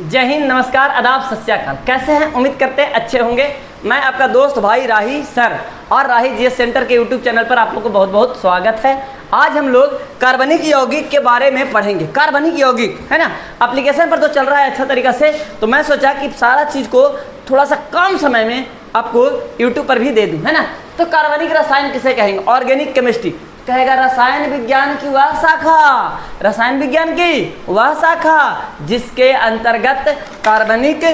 जय हिंद, नमस्कार, आदाब, सत श्री अकाल। कैसे हैं? उम्मीद करते हैं अच्छे होंगे। मैं आपका दोस्त भाई राही सर और राही जीएस सेंटर के यूट्यूब चैनल पर आप लोग को बहुत बहुत स्वागत है। आज हम लोग कार्बनिक यौगिक के बारे में पढ़ेंगे। कार्बनिक यौगिक है ना, एप्लीकेशन पर तो चल रहा है अच्छा तरीका से, तो मैं सोचा कि सारा चीज़ को थोड़ा सा कम समय में आपको यूट्यूब पर भी दे दूँ, है ना। तो कार्बनिक रसायन किसे कहेंगे? ऑर्गेनिक केमिस्ट्री कहेगा रसायन विज्ञान की वह शाखा, रसायन विज्ञान की वह शाखा जिसके अंतर्गत कार्बनिक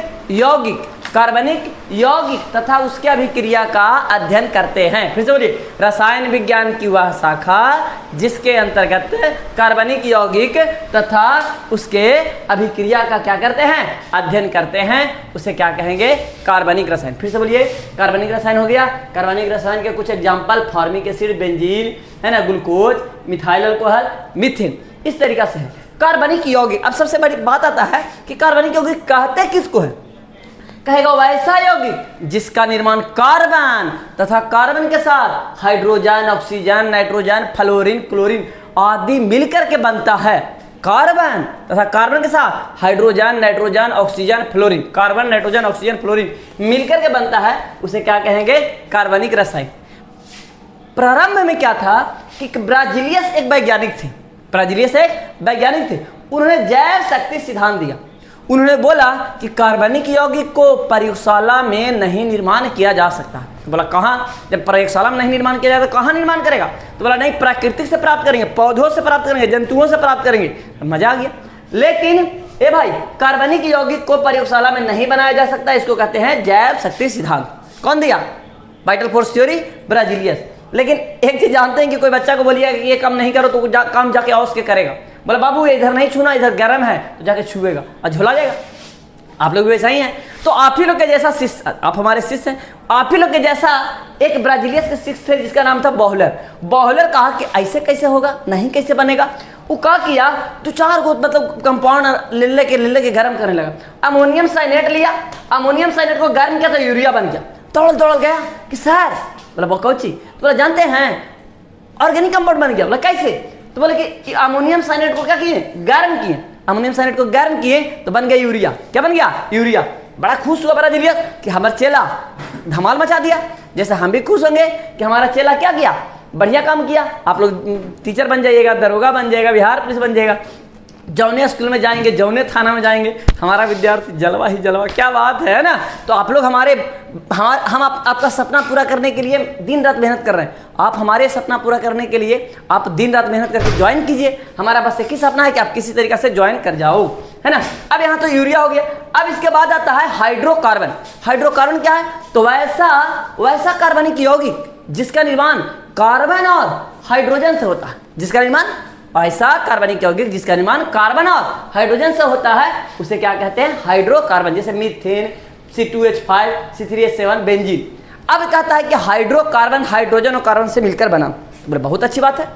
यौगिक तथा उसके अभिक्रिया का अध्ययन करते हैं। फिर से बोलिए, रसायन विज्ञान की वह शाखा जिसके अंतर्गत कार्बनिक यौगिक तथा उसके अभिक्रिया का क्या करते हैं? अध्ययन करते हैं। उसे क्या कहेंगे? कार्बनिक रसायन। फिर से बोलिए, कार्बनिक रसायन हो गया। कार्बनिक रसायन के कुछ एग्जाम्पल फॉर्मिक एसिड, बेंजीन, है ना, ग्लूकोज, मिथाइल अल्कोहल, मीथेन, इस तरीका से है कार्बनिक यौगिक। अब सबसे बड़ी बात आता है कि कार्बनिक यौगिक कहते किसको है? कहेगा वैसा यौगिक जिसका निर्माण कार्बन तथा कार्बन के साथ hydrogen, oxygen, nitrogen, fluorine, chlorine आदि मिलकर के बनता है। कार्बन तथा कार्बन के साथ hydrogen, nitrogen, oxygen, fluorine, carbon, nitrogen, oxygen, fluorine मिलकर के बनता है। उसे क्या कहेंगे? कार्बनिक रसायन। प्रारंभ में क्या था कि ब्राजीलियस एक वैज्ञानिक थे। उन्होंने जैव शक्ति सिद्धांत दिया। उन्होंने बोला कि कार्बनिक यौगिक को प्रयोगशाला में नहीं निर्माण किया जा सकता। तो बोला कहाँ? जब प्रयोगशाला में नहीं निर्माण किया जाए तो कहाँ निर्माण करेगा? तो बोला नहीं, प्राकृतिक से प्राप्त करेंगे, पौधों से प्राप्त करेंगे, जंतुओं से प्राप्त करेंगे। मजा आ गया। लेकिन ए भाई, कार्बनिक यौगिक को प्रयोगशाला में नहीं बनाया जा सकता, इसको कहते हैं जैव शक्ति सिद्धांत। कौन दिया? Vital force theory, Berzelius. लेकिन एक चीज जानते हैं कि कोई बच्चा को बोलिएगा कि ये काम नहीं करो तो काम जाके औस के करेगा। बोला बाबू इधर नहीं छूना, इधर गर्म है, तो जाके छुएगा और झुला जाएगा। आप लोग भी वैसा ही हैं। तो आप ही लोग के जैसा शिष्य, आप हमारे शिष्य हैं, आप ही लोग के जैसा एक ब्राजीलियस के शिष्य थे जिसका नाम था बॉहलर। बॉहलर कहा कि ऐसे कैसे होगा, नहीं कैसे बनेगा। वो क्या किया, तो चार को मतलब कंपाउंड ले के गर्म करने लगा। अमोनियम साइनेट लिया, अमोनियम साइनेट को गर्म किया तो यूरिया बन गया। दौड़ गया कि सर, बोला बकौची, तो बोला जानते हैं ऑर्गेनिक कंपाउंड बन गया। बोला कैसे? तो बोले कि अमोनियम साइनेट को क्या किए? गर्म किए। अमोनियम साइनेट को गर्म किए तो बन गया यूरिया। क्या बन गया? यूरिया। बड़ा खुश हुआ ब्राजीलियस कि हमारा चेला धमाल मचा दिया। जैसे हम भी खुश होंगे कि हमारा चेला क्या किया, बढ़िया काम किया। आप लोग टीचर बन जाइएगा, दरोगा बन जाएगा, बिहार पुलिस बन जाएगा, जौने स्कूल में जाएंगे, जौने थाना में जाएंगे, हमारा विद्यार्थी जलवा ही जलवा। क्या बात है ना। तो आप लोग हम आपका सपना पूरा करने के लिए दिन रात मेहनत कर रहे हैं। आप हमारे सपना पूरा करने के लिए आप दिन रात मेहनत करके ज्वाइन कीजिए। हमारा बस एक ही सपना है कि आप किसी तरीके से ज्वाइन कर जाओ, है ना। अब यहाँ तो यूरिया हो गया। अब इसके बाद आता है हाइड्रोकार्बन। हाइड्रोकार्बन क्या है? तो वैसा कार्बनिक यौगिक जिसका निर्माण कार्बन और हाइड्रोजन से होता है। जिसका निर्माण ऐसा कार्बनिक यौगिक जिसका निर्माण कार्बन और हाइड्रोजन से होता है, उसे क्या कहते हैं? हाइड्रोकार्बन। जैसे मीथेन, C2H5, C3H7, बेंजीन। अब कहता है कि हाइड्रोकार्बन हाइड्रोजन और कार्बन से मिलकर बना। बोले बहुत अच्छी बात है।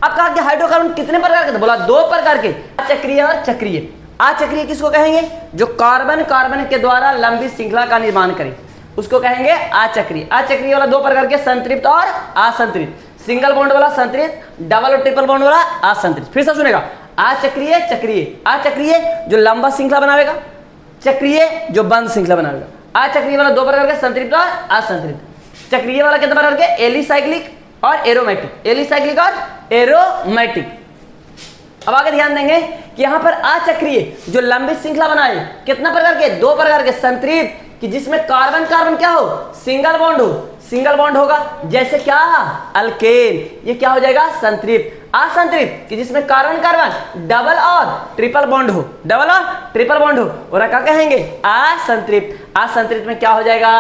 अब कहा कि हाइड्रोकार्बन कितने प्रकार के? बोला दो प्रकार के, अचक्रीय और चक्रीय। अचक्रीय किसको कहेंगे? जो कार्बन के द्वारा लंबी श्रृंखला का निर्माण करे, उसको कहेंगे अचक्रीय। अचक्रीय वाला दो प्रकार के, संतृप्त और असंतृप्त। सिंगल बॉन्ड वाला संतृप्त, डबल और ट्रिपल बॉन्ड वाला असंतृप्त। फिर से सुनेगा, अचक्रीय, चक्रीय। अचक्रीय जो लंबा श्रृंखला बनावेगा, चक्रीय जो बंद श्रृंखला बनावेगा। अचक्रीय वाला दो प्रकार के, संतृप्त और असंतृप्त। चक्रीय वाला कितने प्रकार के? एलिसाइक्लिक और एरोमेटिक। एलिसाइक्लिक और एरोमेटिक। अब आगे ध्यान देंगे कि यहाँ पर अचक्रीय जो लंबी श्रृंखला बनाए, कितना प्रकार के? दो प्रकार के। संतृप्त कि जिसमें कार्बन कार्बन क्या हो? सिंगल बॉन्ड हो, सिंगल बॉन्ड होगा। जैसे क्या? अल्केन। ये क्या हो जाएगा? संतृप्त। असंतृप्त कि जिसमें कार्बन कार्बन डबल और ट्रिपल बॉन्ड हो, डबल और ट्रिपल बॉन्ड हो, और क्या कहेंगे? असंतृप्त। असंतृप्त में क्या हो जाएगा?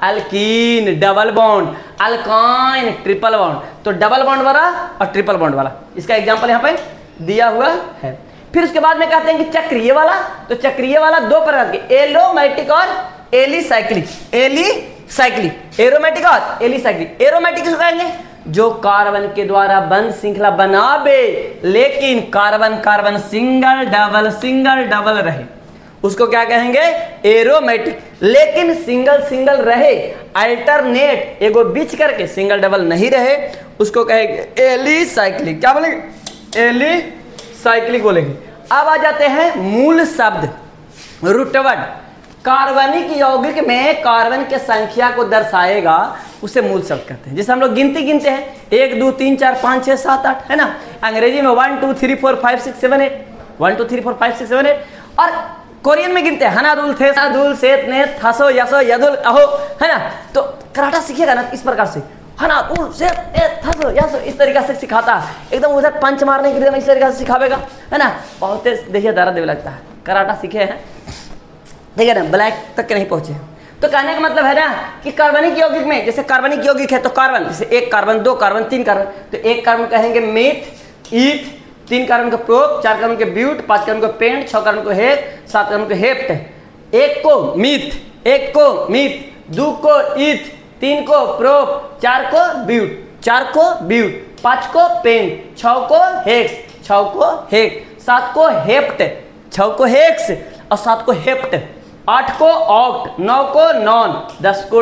Alkyne, double bond, alkyne, triple bond. तो डबल बॉन्ड वाला और ट्रिपल बॉन्ड वाला, इसका एग्जाम्पल यहाँ पे दिया हुआ है। फिर उसके बाद में कहते हैं कि चक्रीय वाला, तो चक्रीय वाला दो प्रकार के, एरोमेटिक और एलिसाइक्लिक। एलिसाइक्लिक, एरोमेटिक और एलिसाइक्लिक। एरोमेटिक किसको कहेंगे? जो कार्बन के द्वारा बंद श्रृंखला बनावे लेकिन कार्बन कार्बन सिंगल डबल रहे, उसको क्या कहेंगे? एरोमेटिक। लेकिन सिंगल रहे, अल्टरनेट एगो बीच करके सिंगल डबल नहीं रहे, उसको कहेंगे एलिसाइक्लिक। क्या बोलेंगे? एलिसाइक्लिक बोलेंगे। अब आ जाते हैं मूल शब्द। रूट वर्ड कार्बनिक यौगिक में कार्बन के संख्या को दर्शाएगा, उसे मूल शब्द कहते हैं। जैसे हम लोग गिनती गिनते हैं 1 2 3 4 5 6 7 8, है ना। अंग्रेजी में 1 2 3 4 5 6 7 8, 1 2 3 4 5 6 7 8। और कोरियन में गिनते हैं हनादुल थे सादुल सेत ने थसो यसो यदुल अहो, है ना। तो कराटा सीखिएगा ना इस प्रकार से, हनादुल सेत ए थसो यसो, इस तरीका से सिखाता है। एकदम उधर पंच मारने के लिए इस तरीका से सिखावेगा, है ना। बहुत देखिए दर्द भी लगता है। कराटा सीखे हैं, देखिए ना, ब्लैक तक के नहीं पहुंचे। तो कहने का मतलब है ना कि कार्बनिक यौगिक में, जैसे कार्बनिक यौगिक है तो कार्बन, जैसे 1 कार्बन 2 कार्बन 3 कार्बन, तो 1 कार्बन कहेंगे मीथ ईथ, 3 कार्बन को प्रोप, 4 कार्बन के ब्यूट, 5 कार्बन को पेंट, 6 कार्बन को हेप, 7 कार्बन को हेप्ट। 1 को मीथ, 2 को ईथ, 3 को प्रोप, 4 को ब्यूट, 5 को पेंट, 6 को हेक्स, 6 को हेक्स, 7 को हेप्ट, 6 को हेक्स और 7 को हेप्ट, 8 को ऑक्ट, 9 को नॉन, 10 को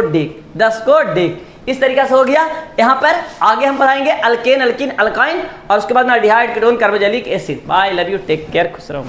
डिक। इस तरीका से हो गया। यहाँ पर आगे हम पढ़ाएंगे अल्केन, अल्किन, अल्काइन और उसके बाद में aldehyde, ketone, carboxylic acid. Bye, love you, take care, खुश रहो।